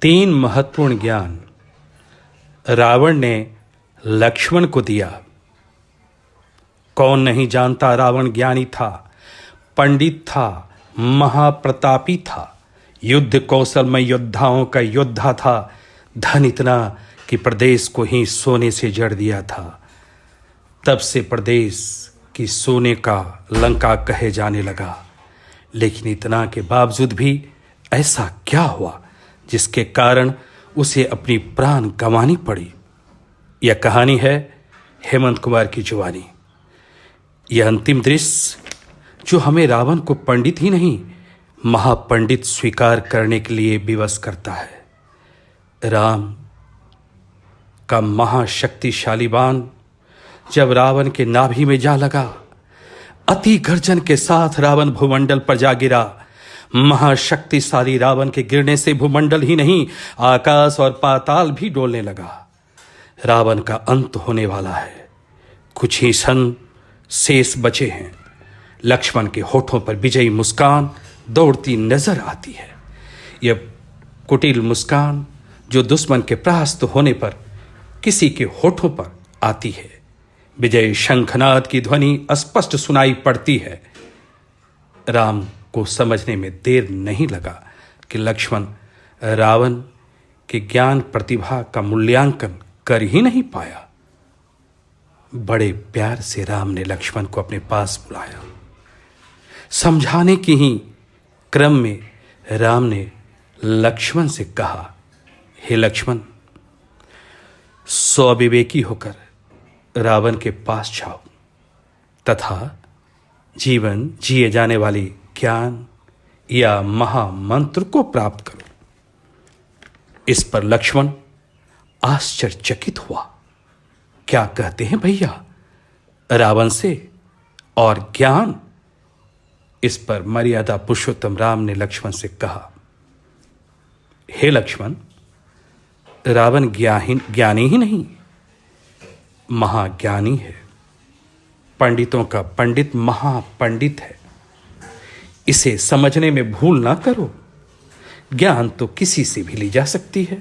तीन महत्वपूर्ण ज्ञान रावण ने लक्ष्मण को दिया। कौन नहीं जानता, रावण ज्ञानी था, पंडित था, महाप्रतापी था, युद्ध कौशल में योद्धाओं का योद्धा था, धन इतना कि प्रदेश को ही सोने से जड़ दिया था। तब से प्रदेश की सोने का लंका कहे जाने लगा। लेकिन इतना के बावजूद भी ऐसा क्या हुआ जिसके कारण उसे अपनी प्राण गंवानी पड़ी। यह कहानी है हेमंत कुमार की जुबानी। यह अंतिम दृश्य जो हमें रावण को पंडित ही नहीं महापंडित स्वीकार करने के लिए विवश करता है। राम का महाशक्तिशाली बाण जब रावण के नाभि में जा लगा, अति गर्जन के साथ रावण भूमंडल पर जा गिरा। महाशक्तिशाली रावण के गिरने से भूमंडल ही नहीं, आकाश और पाताल भी डोलने लगा। रावण का अंत होने वाला है। कुछ ही क्षण शेष बचे हैं। लक्ष्मण के होठों पर विजयी मुस्कान दौड़ती नजर आती है। यह कुटिल मुस्कान जो दुश्मन के परास्त होने पर किसी के होठों पर आती है। विजय शंखनाद की ध्वनि स्पष्ट सुनाई पड़ती है। राम को समझने में देर नहीं लगा कि लक्ष्मण रावण के ज्ञान प्रतिभा का मूल्यांकन कर ही नहीं पाया। बड़े प्यार से राम ने लक्ष्मण को अपने पास बुलाया। समझाने की ही क्रम में राम ने लक्ष्मण से कहा, हे लक्ष्मण, स्वविवेकी होकर रावण के पास जाओ तथा जीवन जिए जाने वाली ज्ञान या महामंत्र को प्राप्त करो। इस पर लक्ष्मण आश्चर्यचकित हुआ। क्या कहते हैं भैया, रावण से और ज्ञान? इस पर मर्यादा पुरुषोत्तम राम ने लक्ष्मण से कहा, हे लक्ष्मण, रावण ज्ञानी ही नहीं महाज्ञानी है। पंडितों का पंडित महापंडित है। इसे समझने में भूल ना करो। ज्ञान तो किसी से भी ली जा सकती है।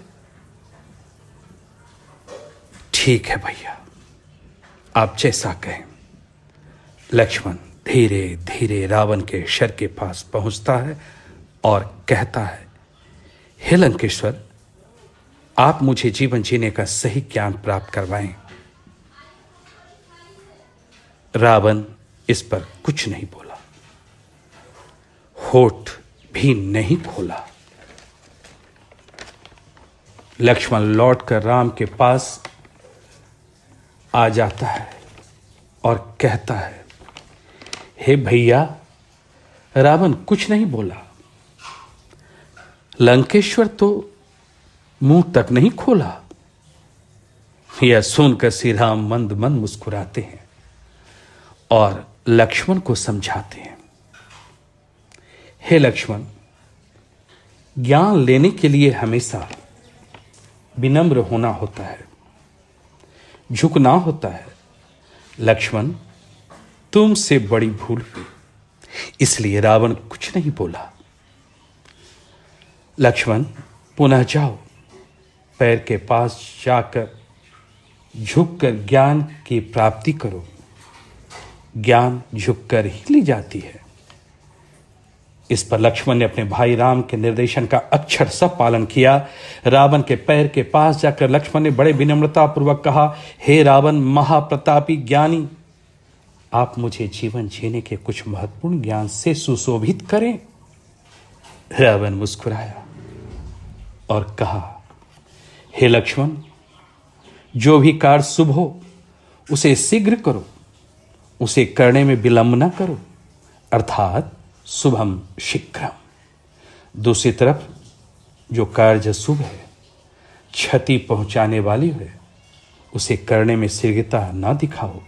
ठीक है भैया, आप जैसा कहें। लक्ष्मण धीरे धीरे रावण के शर के पास पहुंचता है और कहता है, हे लंकेश्वर, आप मुझे जीवन जीने का सही ज्ञान प्राप्त करवाएं। रावण इस पर कुछ नहीं बोला, होठ भी नहीं खोला। लक्ष्मण लौटकर राम के पास आ जाता है और कहता है, हे भैया, रावण कुछ नहीं बोला। लंकेश्वर तो मुंह तक नहीं खोला। यह सुनकर श्री राम मंद मंद मुस्कुराते हैं और लक्ष्मण को समझाते हैं, हे लक्ष्मण, ज्ञान लेने के लिए हमेशा विनम्र होना होता है, झुकना होता है। लक्ष्मण, तुमसे बड़ी भूल हुई, इसलिए रावण कुछ नहीं बोला। लक्ष्मण, पुनः जाओ, पैर के पास जाकर झुककर ज्ञान की प्राप्ति करो। ज्ञान झुककर ही ली जाती है। इस पर लक्ष्मण ने अपने भाई राम के निर्देशन का अक्षर सब पालन किया। रावण के पैर के पास जाकर लक्ष्मण ने बड़े विनम्रता पूर्वक कहा, हे रावण महाप्रतापी ज्ञानी, आप मुझे जीवन जीने के कुछ महत्वपूर्ण ज्ञान से सुशोभित करें। रावण मुस्कुराया और कहा, हे लक्ष्मण, जो भी कार्य शुभ हो उसे शीघ्र करो, उसे करने में विलंब न करो, अर्थात शुभम शीघ्रम। दूसरी तरफ जो कार्य शुभ है, क्षति पहुंचाने वाली है, उसे करने में शीघ्रता न दिखाओ।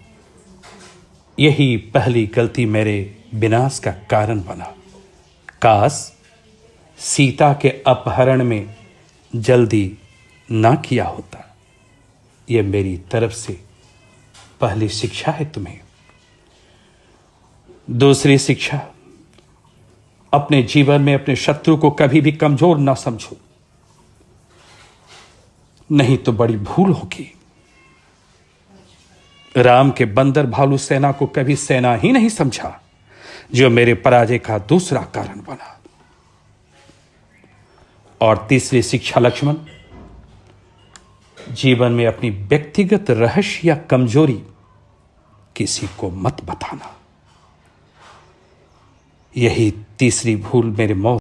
यही पहली गलती मेरे विनाश का कारण बना। काश सीता के अपहरण में जल्दी ना किया होता। यह मेरी तरफ से पहली शिक्षा है तुम्हें। दूसरी शिक्षा, अपने जीवन में अपने शत्रु को कभी भी कमजोर ना समझो। नहीं तो बड़ी भूल होगी। राम के बंदर भालू सेना को कभी सेना ही नहीं समझा, जो मेरे पराजय का दूसरा कारण बना। और तीसरी शिक्षा लक्ष्मण, जीवन में अपनी व्यक्तिगत रहस्य या कमजोरी किसी को मत बताना। यही तीसरी भूल मेरे मौत